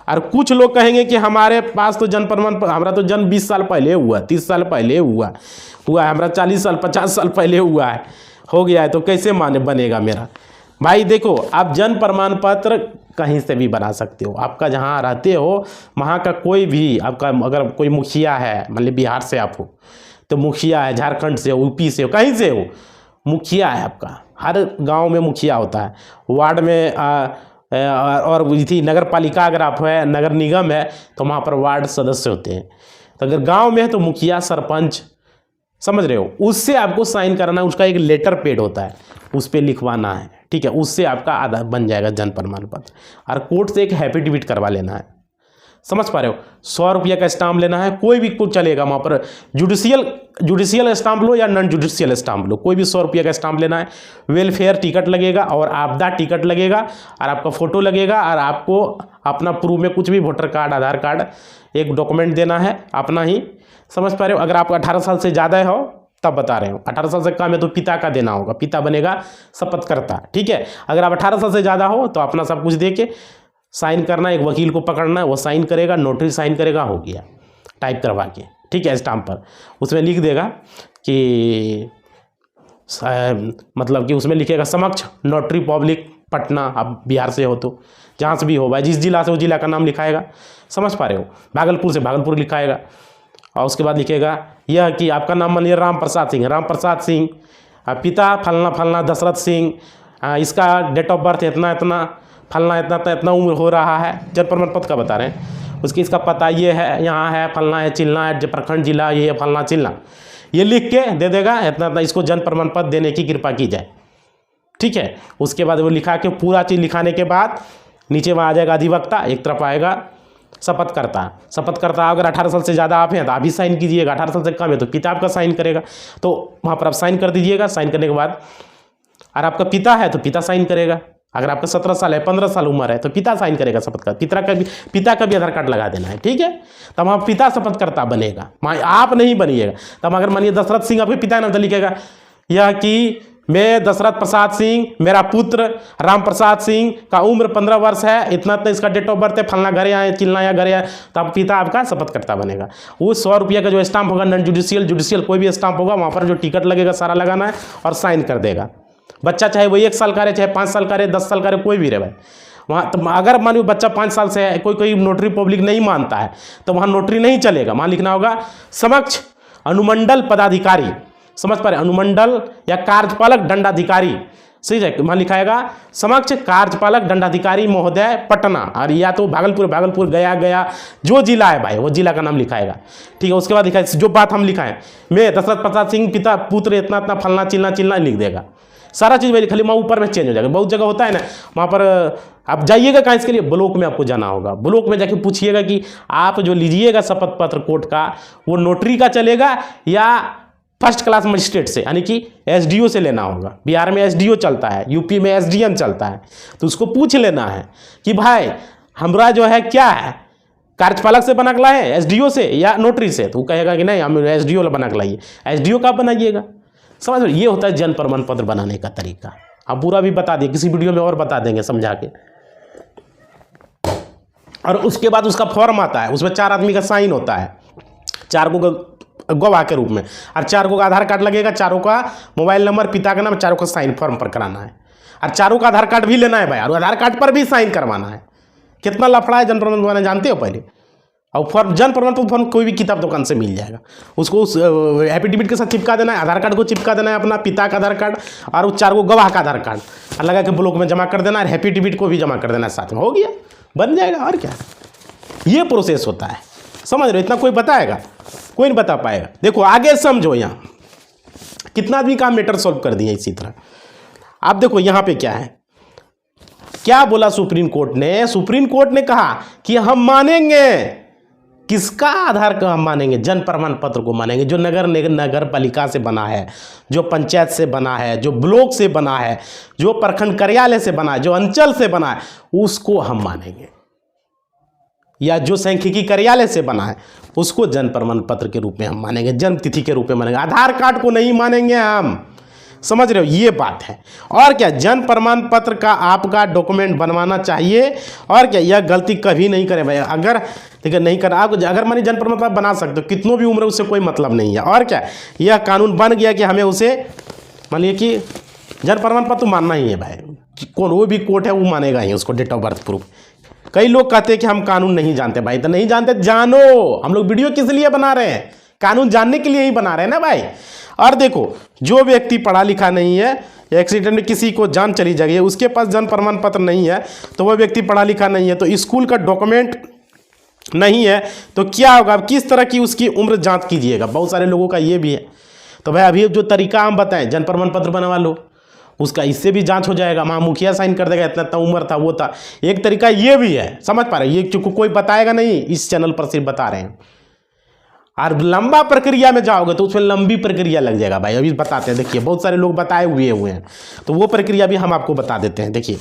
और कुछ लोग कहेंगे कि हमारे पास तो जन्म प्रमाण, हमारा तो जन्म 20 साल पहले हुआ, 30 साल पहले हुआ है, हमारा 40 साल 50 साल पहले हुआ है, हो गया है, तो कैसे माने बनेगा मेरा। भाई देखो, आप जन्म प्रमाण पत्र कहीं से भी बना सकते हो। आपका जहाँ रहते हो वहाँ का कोई भी, आपका अगर कोई मुखिया है, मतलब बिहार से आप हो तो मुखिया है, झारखंड से हो, यूपी से हो, कहीं से हो, मुखिया है आपका। हर गांव में मुखिया होता है, वार्ड में और इसी नगर पालिका अगर आप है, नगर निगम है तो वहाँ पर वार्ड सदस्य होते हैं। तो अगर गांव में है तो मुखिया, सरपंच, समझ रहे हो, उससे आपको साइन कराना, उसका एक लेटर पेड होता है, उस पर लिखवाना है, ठीक है, उससे आपका आधार बन जाएगा जन्म प्रमाण पत्र। और कोर्ट से एक एफिडेविट करवा लेना है, समझ पा रहे हो, 100 रुपये का स्टाम्प लेना है, कोई भी कुछ चलेगा वहाँ पर, जुडिशियल स्टाम्प लो या नॉन जुडिशियल स्टाम्प लो, कोई भी 100 रुपये का स्टाम्प लेना है। वेलफेयर टिकट लगेगा और आपदा टिकट लगेगा और आपका फ़ोटो लगेगा और आपको अपना प्रूफ में कुछ भी वोटर कार्ड, आधार कार्ड, एक डॉक्यूमेंट देना है अपना ही, समझ पा रहे हो। अगर आप 18 साल से ज़्यादा हो तब बता रहे हो, 18 साल से कम है तो पिता का देना होगा, पिता बनेगा शपथकर्ता, ठीक है। अगर आप 18 साल से ज़्यादा हो तो अपना सब कुछ दे के साइन करना, एक वकील को पकड़ना है, वो साइन करेगा, नोटरी साइन करेगा, हो गया, टाइप करवा के, ठीक है, स्टाम्प पर। उसमें लिख देगा कि मतलब कि उसमें लिखेगा समक्ष नोटरी पब्लिक पटना, आप बिहार से हो तो जहाँ से भी हो भाई, जिस जिला से हो जिला का नाम लिखाएगा, समझ पा रहे हो, भागलपुर से भागलपुर लिखाएगा। और उसके बाद लिखेगा यह कि आपका नाम मान लीजिए राम प्रसाद सिंह, राम प्रसाद सिंह, पिता फलना फलना दशरथ सिंह, इसका डेट ऑफ बर्थ इतना इतना, फलना इतना इतना उम्र हो रहा है, जन्म प्रमाण पत्र का बता रहे हैं, उसकी इसका पता ये है, यहाँ है, फलना है, चिलना है, प्रखंड जिला ये है, फलना चिलना, ये लिख के दे देगा, इतना इतना, इसको जन्म प्रमाण पत्र देने की कृपा की जाए, ठीक है। उसके बाद वो लिखा के पूरा चीज़ लिखाने के बाद नीचे वहाँ आ जाएगा अधिवक्ता, एक तरफ आएगा शपथकर्ता। शपथकर्ता अगर 18 साल से ज़्यादा आप हैं तो आप भी साइन कीजिएगा, 18 साल से कम है तो पिता आपका साइन करेगा, तो वहाँ पर आप साइन कर दीजिएगा। साइन करने के बाद अगर आपका पिता है तो पिता साइन करेगा, अगर आपका 17 साल है, 15 साल उम्र है तो पिता साइन करेगा शपथकर्ता, पिता का भी आधार कार्ड लगा देना है, ठीक है। तब वहाँ पिता शपथकर्ता बनेगा, आप नहीं बनिएगा। तब अगर मानिए दशरथ सिंह आपके पिता नाम तो लिखेगा यह कि मैं दशरथ प्रसाद सिंह, मेरा पुत्र राम प्रसाद सिंह का उम्र 15 वर्ष है, इतना इतना इसका डेट ऑफ बर्थ है, फलना घर आए, चिलना या घर आए, तो आप पिता आपका शपथकर्ता बनेगा। वो 100 रुपये का जो स्टाम्प होगा, नॉन जुडिशियल कोई भी स्टाम्प होगा, वहाँ पर जो टिकट लगेगा सारा लगाना है और साइन कर देगा। बच्चा चाहे वो 1 साल का रहे, चाहे 5 साल का रहे, 10 साल का रहे, कोई भी रहे भाई वहाँ। तो अगर मान लो बच्चा 5 साल से है, कोई नोटरी पब्लिक नहीं मानता है तो वहाँ नोटरी नहीं चलेगा, वहाँ लिखना होगा समक्ष अनुमंडल पदाधिकारी, समझ पा रहे, अनुमंडल या कार्यपालक दंडाधिकारी, सही है, वहाँ लिखाएगा समक्ष कार्यपालक दंडाधिकारी महोदय पटना, और या तो भागलपुर गया जो जिला है भाई वो जिला का नाम लिखाएगा, ठीक है। उसके बाद लिखा जो बात हम लिखाएं, मैं दशरथ प्रसाद सिंह पिता पुत्र इतना इतना फलना चिलना लिख देगा, सारा चीज़ वही, खाली वहाँ ऊपर में चेंज हो जाएगा। बहुत जगह होता है ना, वहाँ पर आप जाइएगा कहाँ, इसके लिए ब्लॉक में आपको जाना होगा, ब्लॉक में जाके पूछिएगा कि आप जो लीजिएगा शपथ पत्र कोर्ट का वो नोटरी का चलेगा या फर्स्ट क्लास मजिस्ट्रेट से, यानी कि एसडीओ से लेना होगा। बिहार में एसडीओ चलता है, यूपी में एसडीएम चलता है, तो उसको पूछ लेना है कि भाई हमरा जो है क्या है, कार्यपालक से बना के लाए, एसडीओ से या नोटरी से, तो वो कहेगा कि नहीं हम एसडीओ बना के लाइए, एसडीओ का बनाइएगा, समझ लो। ये होता है जन्म प्रमाण पत्र बनाने का तरीका। आप पूरा भी बता दिए, किसी वीडियो में और बता देंगे समझा के। और उसके बाद उसका फॉर्म आता है, उसमें 4 आदमी का साइन होता है, 4 को गवाह के रूप में, और 4 को आधार कार्ड लगेगा, 4 का मोबाइल नंबर, पिता का नाम, 4 का साइन फॉर्म पर कराना है, और 4 का आधार कार्ड भी लेना है भाई, और आधार कार्ड पर भी साइन करवाना है। कितना लफड़ा है जन्म प्रमाण बनाना, जानते हो पहले। और फॉर्म जन्म प्रमाण पत्र फॉर्म कोई भी किताब दुकान से मिल जाएगा, उसको उस एफिडेविट के साथ चिपका देना है, आधार कार्ड को चिपका देना है, अपना पिता का आधार कार्ड और उस 4 को गवाह का आधार कार्ड लगा के ब्लॉक में जमा कर देना है, एफिडेविट को भी जमा कर देना है साथ में, हो गया, बन जाएगा। और क्या, ये प्रोसेस होता है, समझ रहे हो। इतना कोई बताएगा, कोई नहीं बता पाएगा। देखो आगे समझो, यहाँ कितना आदमी का मैटर सॉल्व कर दिया इसी तरह। आप देखो यहाँ पे क्या है, क्या बोला सुप्रीम कोर्ट ने। सुप्रीम कोर्ट ने कहा कि हम मानेंगे किसका आधार का हम मानेंगे? जन प्रमाण पत्र को मानेंगे, जो नगर पालिका से बना है, जो पंचायत से बना है, जो ब्लॉक से बना है, जो प्रखंड कार्यालय से बना है, जो अंचल से बना है, उसको हम मानेंगे। या जो सांख्यिकी कार्यालय से बना है उसको जन प्रमाण पत्र के रूप में हम मानेंगे, जन्म तिथि के रूप में मानेंगे। आधार कार्ड को नहीं मानेंगे हम, समझ रहे हो? ये बात है। और क्या, जन प्रमाण पत्र का आपका डॉक्यूमेंट बनवाना चाहिए। और क्या, यह गलती कभी नहीं करें भाई। अगर देखिए नहीं कर, आप अगर मानिए जन प्रमाण पत्र बना सकते हो, कितनों भी उम्र उससे कोई मतलब नहीं है। और क्या, यह कानून बन गया कि हमें उसे मानिए कि जन प्रमाण पत्र मानना ही है भाई। कौन वो भी कोर्ट है वो मानेगा ही उसको, डेट ऑफ बर्थ प्रूफ। कई लोग कहते हैं कि हम कानून नहीं जानते भाई, तो नहीं जानते जानो। हम लोग वीडियो किस लिए बना रहे हैं? कानून जानने के लिए ही बना रहे हैं ना भाई। और देखो, जो व्यक्ति पढ़ा लिखा नहीं है, एक्सीडेंट में किसी को जान चली जाएगी, उसके पास जन्म प्रमाण पत्र नहीं है, तो वह व्यक्ति पढ़ा लिखा नहीं है, तो स्कूल का डॉक्यूमेंट नहीं है, तो क्या होगा? अब किस तरह की उसकी उम्र जांच कीजिएगा? बहुत सारे लोगों का ये भी है। तो भाई अभी जो तरीका हम बताएं, जन्म प्रमाण पत्र बनवा लो, उसका इससे भी जांच हो जाएगा। वहाँ मुखिया साइन कर देगा, इतना इतना उम्र था, वो था। एक तरीका ये भी है, समझ पा रहे? ये क्योंकि कोई बताएगा नहीं, इस चैनल पर सिर्फ बता रहे हैं। और लंबा प्रक्रिया में जाओगे तो उसमें लंबी प्रक्रिया लग जाएगा भाई। अभी बताते हैं, देखिए बहुत सारे लोग बताए हुए हैं, तो वो प्रक्रिया भी हम आपको बता देते हैं। देखिए,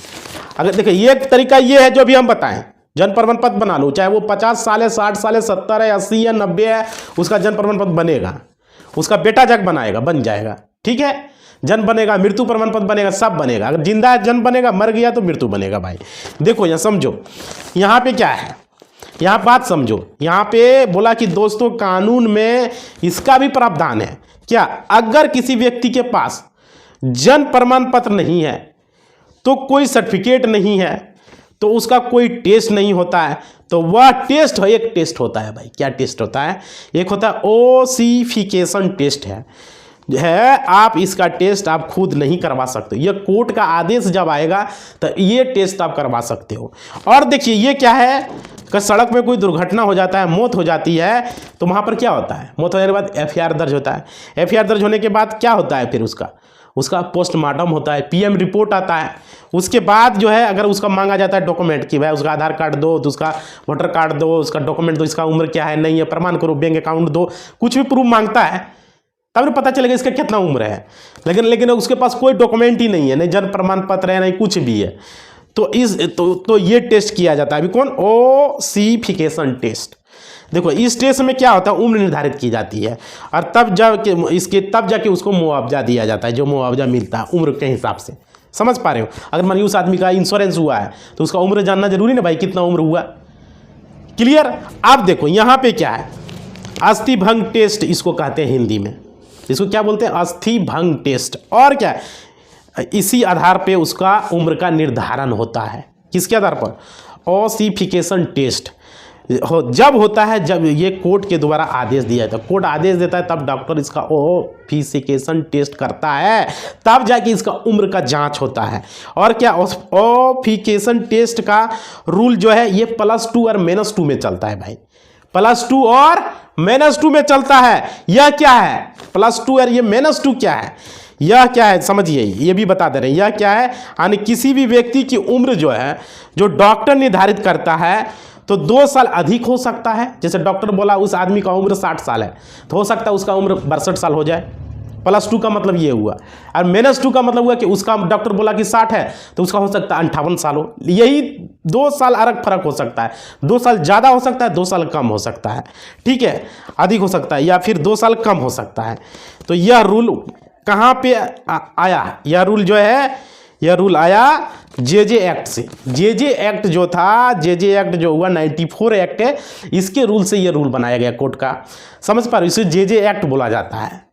अगर देखिए एक तरीका ये है जो अभी हम बताएं, जन प्रमाण पत्र बना लो, चाहे वो 50 साल है, 60 साल है, 70 है, 80 है, 90 है, उसका जन प्रमाण पत्र बनेगा। उसका बेटा जग बनाएगा, बन जाएगा, ठीक है। जन्म बनेगा, मृत्यु प्रमाण पत्र बनेगा, सब बनेगा। अगर जिंदा है जन्म बनेगा, मर गया तो मृत्यु बनेगा भाई। देखो यहाँ समझो, यहाँ पे क्या है, यहाँ बात समझो। यहाँ पे बोला कि दोस्तों कानून में इसका भी प्रावधान है। क्या? अगर किसी व्यक्ति के पास जन्म प्रमाण पत्र नहीं है, तो कोई सर्टिफिकेट नहीं है, तो उसका कोई टेस्ट नहीं होता है, तो वह टेस्ट एक टेस्ट होता है भाई। क्या टेस्ट होता है? एक होता है ओसिफिकेशन टेस्ट है। आप इसका टेस्ट आप खुद नहीं करवा सकते, ये कोर्ट का आदेश जब आएगा तो ये टेस्ट आप करवा सकते हो। और देखिए ये क्या है कि सड़क में कोई दुर्घटना हो जाता है, मौत हो जाती है, तो वहाँ पर क्या होता है? मौत होने के बाद एफआईआर दर्ज होता है। एफआईआर दर्ज होने के बाद क्या होता है? फिर उसका पोस्टमार्टम होता है, पीएम रिपोर्ट आता है। उसके बाद जो है, अगर उसका मांगा जाता है डॉक्यूमेंट कि भाई उसका आधार कार्ड दो, तो उसका वोटर कार्ड दो, उसका डॉक्यूमेंट दो, इसका उम्र क्या है, नहीं है, प्रमाण करो, बैंक अकाउंट दो, कुछ भी प्रूफ मांगता है, तब पता चलेगा इसका कितना उम्र है। लेकिन उसके पास कोई डॉक्यूमेंट ही नहीं है, नहीं जन्म प्रमाण पत्र है, नहीं कुछ भी है, तो ये टेस्ट किया जाता है। अभी कौन? Ossification test. देखो इस टेस्ट में क्या होता है, उम्र निर्धारित की जाती है, और तब जाके उसको मुआवजा दिया जाता है, जो मुआवजा मिलता है उम्र के हिसाब से। समझ पा रहे हो? अगर मानिए उस आदमी का इंश्योरेंस हुआ है, तो उसका उम्र जानना जरूरी ना भाई, कितना उम्र हुआ। क्लियर? आप देखो यहाँ पे क्या है, अस्थि भंग टेस्ट इसको कहते हैं हिंदी में। इसको क्या बोलते हैं? अस्थि भंग टेस्ट। और क्या, इसी आधार पे उसका उम्र का निर्धारण होता है। किसके आधार पर? ओसिफिकेशन टेस्ट जब होता है, जब ये कोर्ट के द्वारा आदेश दिया जाता है, कोर्ट आदेश देता है, तब डॉक्टर इसका ओसिफिकेशन टेस्ट करता है, तब जाके इसका उम्र का जांच होता है। और क्या, ओसिफिकेशन टेस्ट का रूल जो है ये +2 और -2 में चलता है भाई। +2 और -2 में चलता है। यह क्या है? +2 और ये -2 क्या है? यह क्या है समझिए, ये भी बता दे रहे हैं। यह क्या है? यानी किसी भी व्यक्ति की उम्र जो है, जो डॉक्टर निर्धारित करता है, तो 2 साल अधिक हो सकता है। जैसे डॉक्टर बोला उस आदमी का उम्र 60 साल है, तो हो सकता है उसका उम्र 62 साल हो जाए। +2 का मतलब ये हुआ। और -2 का मतलब हुआ कि उसका डॉक्टर बोला कि 60 है, तो उसका हो सकता है 58 साल हो। यही 2 साल अलग फर्क हो सकता है। 2 साल ज़्यादा हो सकता है, 2 साल कम हो सकता है, ठीक है, अधिक हो सकता है, या फिर 2 साल कम हो सकता है। तो यह रूल कहाँ पे आया? यह रूल जो है, यह रूल आया जेजे एक्ट से। जेजे एक्ट जो था, जेजे एक्ट जो हुआ 94 एक्ट है, इसके रूल से यह रूल बनाया गया कोर्ट का। समझ पा रहे हो? इसे जेजे एक्ट बोला जाता है।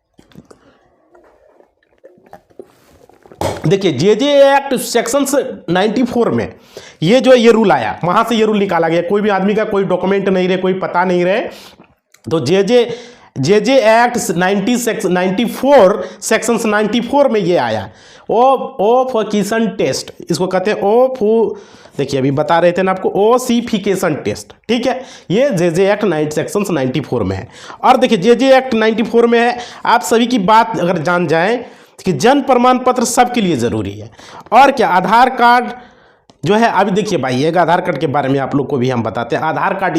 देखिए जेजे एक्ट सेक्शन 94 में ये रूल आया, वहां से ये रूल निकाला गया। कोई भी आदमी का कोई डॉक्यूमेंट नहीं रहे, कोई पता नहीं रहे, तो जेजे एक्ट 94 सेक्शन 94 में ये आया। ओसिफिकेशन टेस्ट इसको कहते हैं। देखिए अभी बता रहे थे ना आपको, ओसिफिकेशन टेस्ट, ठीक है। ये जेजे एक्ट सेक्शन 94 में है। और देखिए जेजे एक्ट 94 में है। आप सभी की बात अगर जान जाएं कि जन्म प्रमाण पत्र सबके लिए ज़रूरी है। और क्या, आधार कार्ड जो है अभी देखिए भाई, एक आधार कार्ड के बारे में आप लोग को भी हम बताते हैं। आधार कार्ड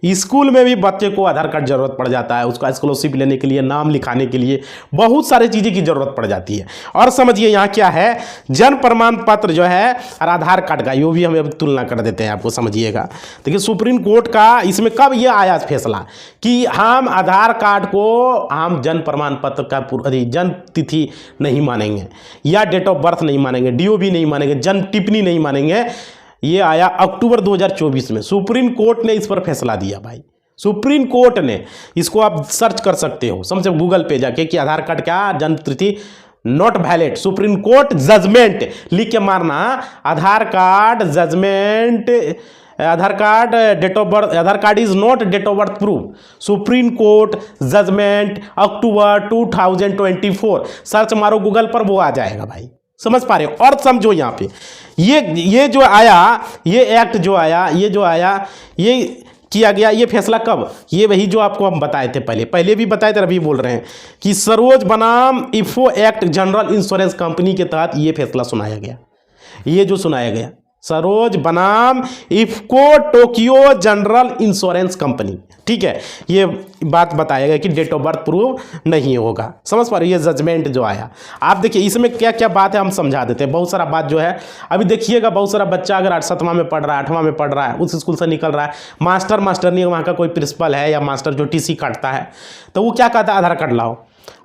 स्कूल में भी बच्चे को आधार कार्ड जरूरत पड़ जाता है, उसका स्कॉलरशिप लेने के लिए, नाम लिखाने के लिए, बहुत सारी चीज़ें की जरूरत पड़ जाती है। और समझिए यहाँ क्या है, जन्म प्रमाण पत्र जो है और आधार कार्ड का, ये भी हम अब तुलना कर देते हैं आपको, समझिएगा। देखिए सुप्रीम कोर्ट का इसमें कब ये आया फैसला कि हम आधार कार्ड को हम जन्म प्रमाण पत्र का जन्म तिथि नहीं मानेंगे, या डेट ऑफ बर्थ नहीं मानेंगे, डीओबी नहीं मानेंगे, जन्म टिप्पणी नहीं मानेंगे। ये आया अक्टूबर 2024 में, सुप्रीम कोर्ट ने इस पर फैसला दिया भाई। सुप्रीम कोर्ट ने, इसको आप सर्च कर सकते हो, समझे, गूगल पे जाके कि आधार कार्ड क्या जन्म तिथि not valid, supreme court judgement लिख के मारना, Aadhaar card judgement, Aadhaar card date of birth, Aadhaar card is not date of birth proof, supreme court judgement October 2024। Search मारो गूगल पर, वो आ जाएगा भाई, समझ पा रहे हो। और समझो यहाँ पे ये जो आया, ये एक्ट जो आया, ये किया गया, ये फैसला कब, ये वही जो आपको हम बताए थे, पहले भी बताए थे, अभी बोल रहे हैं कि सरोज बनाम इफो एक्ट जनरल इंश्योरेंस कंपनी के तहत ये फैसला सुनाया गया। ये जो सुनाया गया, सरोज बनाम IFFCO Tokyo general insurance company, ठीक है, ये बात बताया गया कि डेट ऑफ बर्थ प्रूफ नहीं होगा, समझ पा रहे हो। ये जजमेंट जो आया, आप देखिए इसमें क्या क्या बात है हम समझा देते हैं। बहुत सारा बात जो है अभी देखिएगा, बहुत सारा बच्चा अगर 7वां में पढ़ रहा है, 8वां में पढ़ रहा है, उस स्कूल से निकल रहा है, मास्टर नहीं, वहाँ का कोई प्रिंसिपल है या मास्टर जो टीसी काटता है, तो वो क्या कहता है, आधार कार्ड लाओ।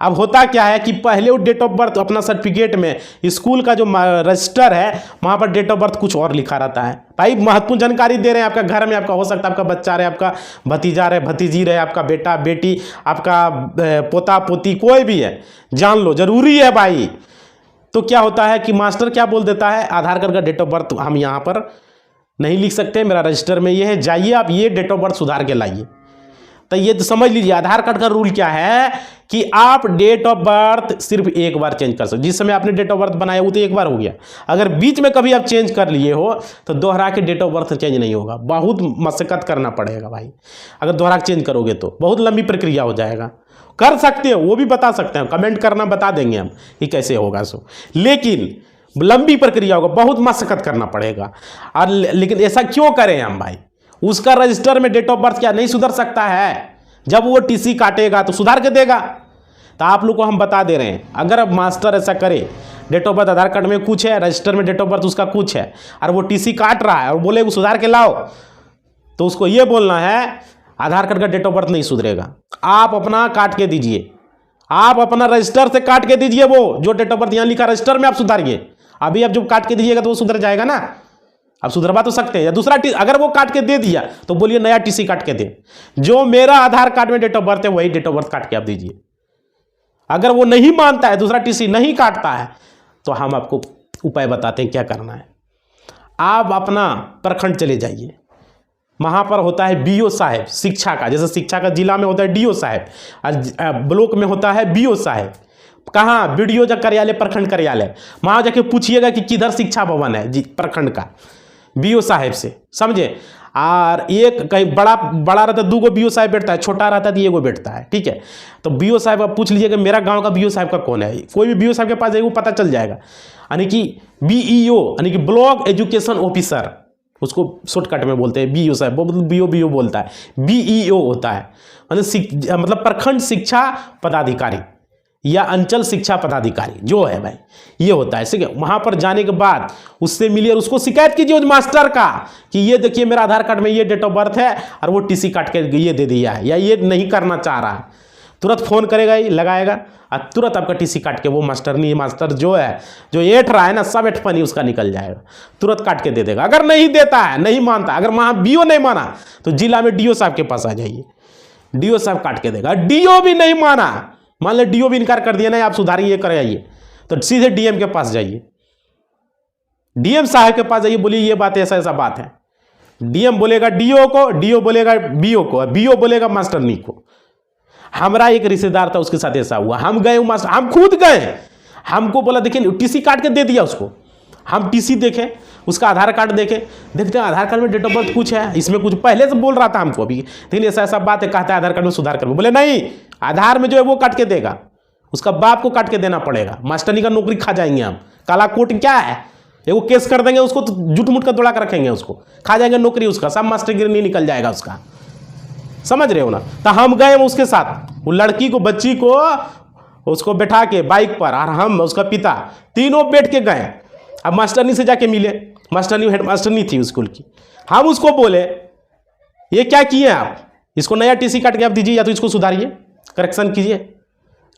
अब होता क्या है कि पहले वो डेट ऑफ बर्थ अपना सर्टिफिकेट में, स्कूल का जो रजिस्टर है वहाँ पर डेट ऑफ बर्थ कुछ और लिखा रहता है। भाई महत्वपूर्ण जानकारी दे रहे हैं, आपका घर में आपका हो सकता है आपका बच्चा रहे, आपका भतीजा रहे, भतीजी रहे, आपका बेटा बेटी, आपका पोता पोती, कोई भी है, जान लो, जरूरी है भाई। तो क्या होता है कि मास्टर क्या बोल देता है, आधार कार्ड का डेट ऑफ बर्थ हम यहाँ पर नहीं लिख सकते, मेरा रजिस्टर में ये है, जाइए आप ये डेट ऑफ बर्थ सुधार के लाइए। तो ये तो समझ लीजिए, आधार कार्ड का रूल क्या है कि आप डेट ऑफ बर्थ सिर्फ एक बार चेंज कर सकते। जिस समय आपने डेट ऑफ बर्थ बनाया वो तो एक बार हो गया, अगर बीच में कभी आप चेंज कर लिए हो तो दोहरा के डेट ऑफ बर्थ चेंज नहीं होगा, बहुत मशक्कत करना पड़ेगा भाई। अगर दोहरा चेंज करोगे तो बहुत लंबी प्रक्रिया हो जाएगा। कर सकते हो, वो भी बता सकते हैं, कमेंट करना, बता देंगे हम कि कैसे होगा सो, लेकिन लंबी प्रक्रिया होगा, बहुत मशक्कत करना पड़ेगा। और लेकिन ऐसा क्यों करें हम भाई, उसका रजिस्टर में डेट ऑफ बर्थ क्या नहीं सुधर सकता है, जब वो टीसी काटेगा तो सुधार के देगा। तो आप लोग को हम बता दे रहे हैं, अगर अब मास्टर ऐसा करे, date of birth Aadhaar card में कुछ है, रजिस्टर में डेट ऑफ बर्थ उसका कुछ है, और वो टीसी काट रहा है और बोले वो सुधार के लाओ, तो उसको ये बोलना है आधार कार्ड का डेट ऑफ बर्थ नहीं सुधरेगा, आप अपना काट के दीजिए, आप अपना रजिस्टर से काट के दीजिए, वो जो डेट ऑफ बर्थ यहाँ लिखा रजिस्टर में आप सुधारिए। अभी आप जब काट के दीजिएगा तो वो सुधर जाएगा ना, आप सुधरवा तो सकते हैं। या दूसरा अगर वो काट के दे दिया तो बोलिए नया टीसी काट के दे, जो मेरा आधार कार्ड में डेट ऑफ बर्थ है वही डेट ऑफ बर्थ काट के आप दीजिए। अगर वो नहीं मानता है, दूसरा टीसी नहीं काटता है, तो हम आपको उपाय बताते हैं क्या करना है। आप अपना प्रखंड चले जाइए, वहाँ पर होता है बीओ साहब शिक्षा का, जैसे शिक्षा का जिला में होता है डीओ साहब, और ब्लॉक में होता है बीओ साहब। कहाँ, बीडीओ का कार्यालय, प्रखंड कार्यालय, वहाँ जाके पूछिएगा कि किधर शिक्षा भवन है जी प्रखंड का, बीओ साहब से, समझे। और एक कहीं बड़ा रहता है, 2 बीओ साहब बैठता है, छोटा रहता है तो 1 बैठता है, ठीक है। तो बीओ साहब आप पूछ लीजिएगा मेरा गांव का बीओ साहब का कौन है, कोई भी बीओ साहब के पास जाएगा वो पता चल जाएगा। यानी कि बीईओ यानी कि ब्लॉक एजुकेशन ऑफिसर, उसको शॉर्टकट में बोलते हैं बीओ साहब, बीओ बोलता है, बीईओ होता है मतलब प्रखंड शिक्षा पदाधिकारी या अंचल शिक्षा पदाधिकारी जो है भाई, ये होता है, ठीक है। वहाँ पर जाने के बाद उससे मिलिए और उसको शिकायत कीजिए उस मास्टर का कि ये देखिए मेरा आधार कार्ड में ये डेट ऑफ बर्थ है और वो टीसी काट के ये दे दिया है, या ये नहीं करना चाह रहा है। तुरंत फ़ोन करेगा, ही लगाएगा और तुरंत आपका टीसी काट के वो मास्टर जो है, जो एठ रहा है ना, सब एठपनी उसका निकल जाएगा, तुरंत काट के दे देगा। अगर नहीं देता है, नहीं मानता, अगर वहाँ बीओ नहीं माना तो जिला में डीओ साहब के पास आ जाइए, डीओ साहब काट के देगा। डीओ भी नहीं माना, मान लो डीओ भी इनकार कर दिया ना, आप सुधारिए कराइए, तो सीधे डीएम के पास जाइए, डीएम साहब के पास जाइए, बोलिए ये बात ऐसा ऐसा बात है। डीएम बोलेगा डीओ को, डीओ बोलेगा बीओ को, बीओ बोलेगा मास्टरनी को। हमारा एक रिश्तेदार था, उसके साथ ऐसा हुआ, हम गए मास्टर, हम खुद गए, हमको बोला देखिए टीसी काट के दे दिया उसको। हम टीसी देखे, उसका आधार कार्ड देखे, देखते हैं आधार कार्ड में डेट ऑफ बर्थ कुछ है, इसमें कुछ पहले से बोल रहा था हमको अभी, लेकिन ऐसा ऐसा बात है, कहता है आधार कार्ड में सुधार कर। बोले नहीं, आधार में जो है वो काट के देगा, उसका बाप को काट के देना पड़ेगा, मास्टरनी का नौकरी खा जाएंगे हम। काला कोट क्या है, एगो केस कर देंगे उसको तो जुट मुट का दौड़ा कर रखेंगे, उसको खा जाएंगे नौकरी, उसका सब मास्टरगिरी निकल जाएगा उसका। समझ रहे हो ना। तो हम गए उसके साथ, वो लड़की को, बच्ची को, उसको बैठा के बाइक पर, और हम उसका पिता तीनों बैठ के गए। अब मास्टरनी से जाके मिले, मास्टरनी हेड मास्टरनी थी स्कूल की। हम उसको बोले ये क्या किए आप, इसको नया टीसी काट के आप दीजिए या तो इसको सुधारिए, करेक्शन कीजिए।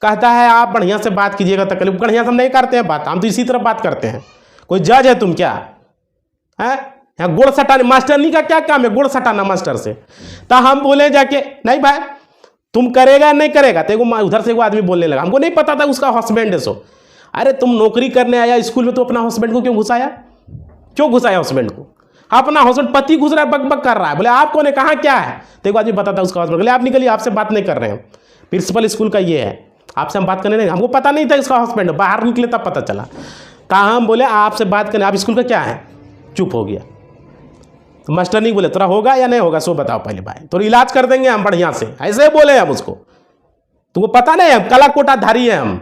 कहता है आप बढ़िया से बात कीजिएगा, तकलीफ बढ़िया से हम नहीं करते हैं बात, हम तो इसी तरह बात करते हैं। कोई जज है तुम क्या है? यहाँ गोड़ सटाने, मास्टरनी का क्या काम है गोड़ सटाना मास्टर से। तो हम बोले जाके नहीं भाई तुम करेगा नहीं करेगा। तो उधर से वो आदमी बोलने लगा, हमको नहीं पता था उसका हस्बैंड है सो। अरे तुम नौकरी करने आया स्कूल में तो अपना हस्बैंड को क्यों घुसाया, क्यों घुसाया हस्बैंड को? अपना हस्बैंड पति घुस रहा है, बक बक कर रहा है। बोले आपको ने कहा क्या है? तो एक आदमी बताता उसका हस्बैंड, बोले आप निकलिए, आपसे बात नहीं कर रहे हैं, प्रिंसिपल स्कूल का ये है, आपसे हम बात करने नहीं। हमको पता नहीं था इसका हस्बैंड, बाहर निकले तब पता चला। कहा हम बोले आपसे बात करने, आप स्कूल का क्या है? चुप हो गया। तो मास्टर नहीं बोले तोरा होगा या नहीं होगा सो बताओ पहले भाई, तो इलाज कर देंगे हम बढ़िया से, ऐसे बोले हम उसको। तुमको पता नहीं है काला कोटा धारी है हम।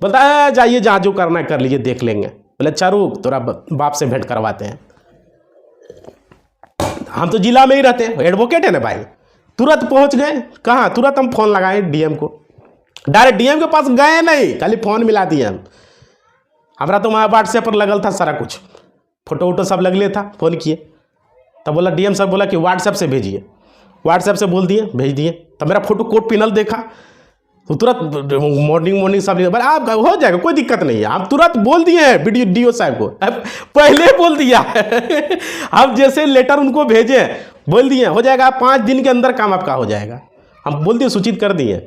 बोलता है जाइए जहाँ जो करना है कर लीजिए, देख लेंगे। बोले अच्छा रुक तोरा बाप से भेंट करवाते हैं। हम तो जिला में ही रहते हैं, एडवोकेट है ना भाई। तुरंत पहुंच गए, कहाँ तुरंत हम फोन लगाए डीएम को, डायरेक्ट डीएम के पास गए नहीं, खाली फोन मिला दिए हम। हमारा तो वहाँ व्हाट्सएप पर लगल था सारा कुछ, फोटो वोटो सब लगले था। फोन किए तब बोला डीएम साहब बोला कि व्हाट्सएप से भेजिए, व्हाट्सएप से बोल दिए भेज दिए। तब मेरा फोटो कोट पिनल देखा तो तुरंत मॉर्निंग सब आप हो जाएगा, कोई दिक्कत नहीं है। आप तुरंत बोल दिए हैं वीडियो डीओ साहब को, पहले बोल दिया अब जैसे लेटर उनको भेजे बोल दिए हो जाएगा, 5 दिन के अंदर काम आपका हो जाएगा। हम बोल दिए सूचित कर दिए।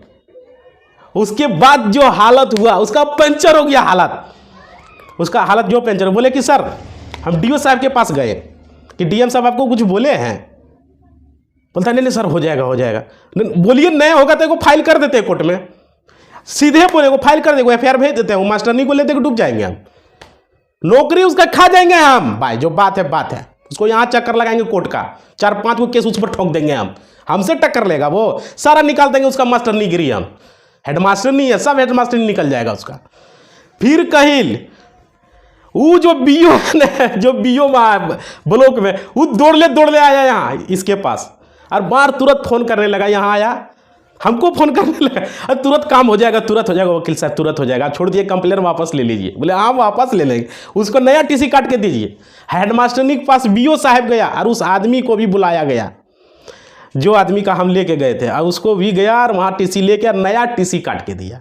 उसके बाद जो हालत हुआ उसका पंचर हो गया हालत, उसका हालत जो पंचर। बोले कि सर हम डीओ साहब के पास गए कि डीएम साहब आपको कुछ बोले हैं? बोलता नहीं सर हो जाएगा हो जाएगा। बोलिए नहीं होगा तो फाइल कर देते हैं कोर्ट में, सीधे बोले को फाइल कर देगा, एफआईआर भेज देते हैं। वो मास्टरनी को लेते डूब जाएंगे हम, नौकरी उसका खा जाएंगे हम भाई। जो बात है उसको यहाँ चक्कर लगाएंगे कोर्ट का, 4-5 को केस उस पर ठोक देंगे हम, हमसे टक्कर लेगा वो, सारा निकाल देंगे उसका मास्टरनी गिरी हम। हेडमास्टर नहीं है, सब हेडमास्टर निकल जाएगा उसका। फिर कहिल वो जो बीओ ब्लॉक में वो दौड़ ले आया यहाँ इसके पास, और बार तुरंत फोन करने लगा, यहाँ आया हमको फोन करने लगा, और तुरंत काम हो जाएगा, तुरंत हो जाएगा वकील साहब, तुरंत हो जाएगा, छोड़ दिए कंप्लेन वापस ले लीजिए। बोले हाँ वापस ले लेंगे, उसको नया टीसी काट के दीजिए। हेडमास्टरनी के पास बीओ साहब गया और उस आदमी को भी बुलाया गया, जो आदमी का हम लेके गए थे, और उसको भी गया और वहाँ टीसी लेके नया टीसी काट के दिया।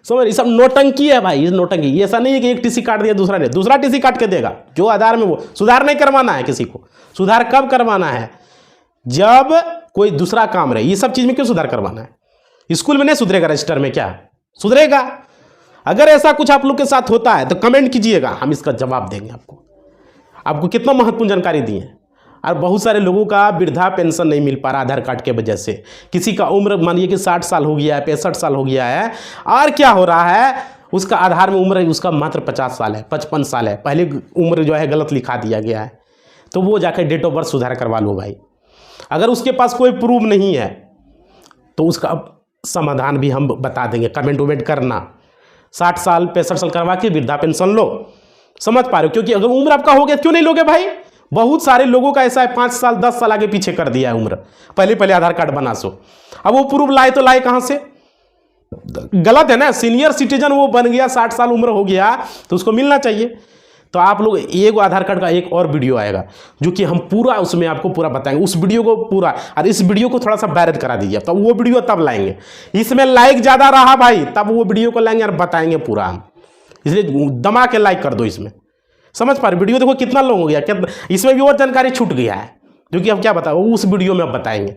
समझ, ये सब नोटंकी है भाई, ये नोटंकी। ऐसा नहीं है कि एक टीसी काट दिया दूसरा नहीं, दूसरा टीसी काट के देगा जो आधार में। वो सुधार नहीं करवाना है किसी को, सुधार कब करवाना है? जब कोई दूसरा काम रहे। ये सब चीज में क्यों सुधार करवाना है? स्कूल में नहीं सुधरेगा, रजिस्टर में क्या सुधरेगा? अगर ऐसा कुछ आप लोग के साथ होता है तो कमेंट कीजिएगा, हम इसका जवाब देंगे आपको कितना महत्वपूर्ण जानकारी दी है। और बहुत सारे लोगों का वृद्धा पेंशन नहीं मिल पा रहा आधार कार्ड के वजह से। किसी का उम्र मानिए कि 60 साल हो गया है, 65 साल हो गया है, और क्या हो रहा है उसका आधार में उम्र उसका मात्र 50 साल है, 55 साल है, पहले उम्र जो है गलत लिखा दिया गया है। तो वो जाकर डेट ऑफ बर्थ सुधार करवा लो भाई। अगर उसके पास कोई प्रूफ नहीं है तो उसका समाधान भी हम बता देंगे, कमेंट वमेंट करना। 60 साल 65 साल करवा के वृद्धा पेंशन लो, समझ पा रहे हो? क्योंकि अगर उम्र आपका हो गया क्यों नहीं लोगे भाई? बहुत सारे लोगों का ऐसा है 5 साल 10 साल आगे पीछे कर दिया है उम्र, पहले आधार कार्ड बना सो। अब वो प्रूफ लाए तो लाए कहां से? गलत है ना। सीनियर सिटीजन वो बन गया, 60 साल उम्र हो गया तो उसको मिलना चाहिए। तो आप लोग एक आधार कार्ड का एक और वीडियो आएगा जो कि हम पूरा उसमें आपको पूरा बताएंगे, उस वीडियो को पूरा। और इस वीडियो को थोड़ा सा वायरल करा दीजिए, तो वो वीडियो तब लाएंगे। इसमें लाइक ज़्यादा रहा भाई तब वो वीडियो को लाएंगे और बताएंगे पूरा हम। इसलिए दमा के लाइक कर दो इसमें, समझ पा रहे? वीडियो देखो कितना लोग हो गया, कितना इसमें भी और जानकारी छूट गया है जो कि हम क्या बताओ उस वीडियो में अब बताएंगे।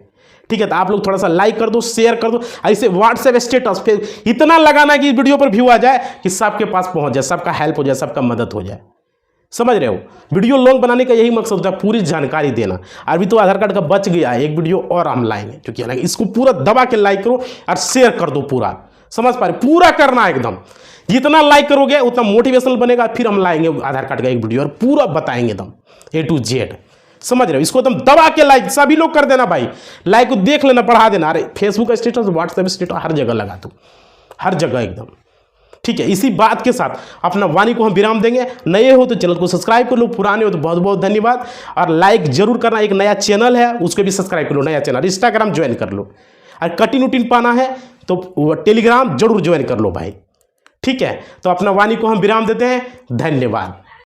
ठीक है, तो आप लोग थोड़ा सा लाइक कर दो, शेयर कर दो, ऐसे व्हाट्सएप स्टेटस पे इतना लगाना कि वीडियो पर व्यू आ जाए कि सबके पास पहुंच जाए, सबका हेल्प हो जाए, सबका मदद हो जाए। समझ रहे हो? वीडियो लॉन्ग बनाने का यही मकसद होता है, पूरी जानकारी देना। अभी तो आधार कार्ड का बच गया है, एक वीडियो और हम लाएंगे क्योंकि इसको पूरा दबा के लाइक करो और शेयर कर दो पूरा, समझ पा रहे? पूरा करना एकदम, जितना लाइक करोगे उतना मोटिवेशनल बनेगा। फिर हम लाएंगे आधार कार्ड का एक वीडियो और पूरा बताएंगे एकदम A to Z, समझ रहे हो? इसको एकदम दबा के लाइक सभी लोग कर देना भाई, लाइक को देख लेना, बढ़ा देना। अरे फेसबुक स्टेटस, व्हाट्सएप स्टेटस हर जगह लगा दो, हर जगह एकदम। ठीक है, इसी बात के साथ अपना वाणी को हम विराम देंगे। नए हो तो चैनल को सब्सक्राइब कर लो, पुराने हो तो बहुत बहुत धन्यवाद। और लाइक जरूर करना, एक नया चैनल है उसको भी सब्सक्राइब कर लो, नया चैनल इंस्टाग्राम ज्वाइन कर लो। और कटिंग उटिंग पाना है तो टेलीग्राम जरूर ज्वाइन कर लो भाई। ठीक है, तो अपना वाणी को हम विराम देते हैं। धन्यवाद।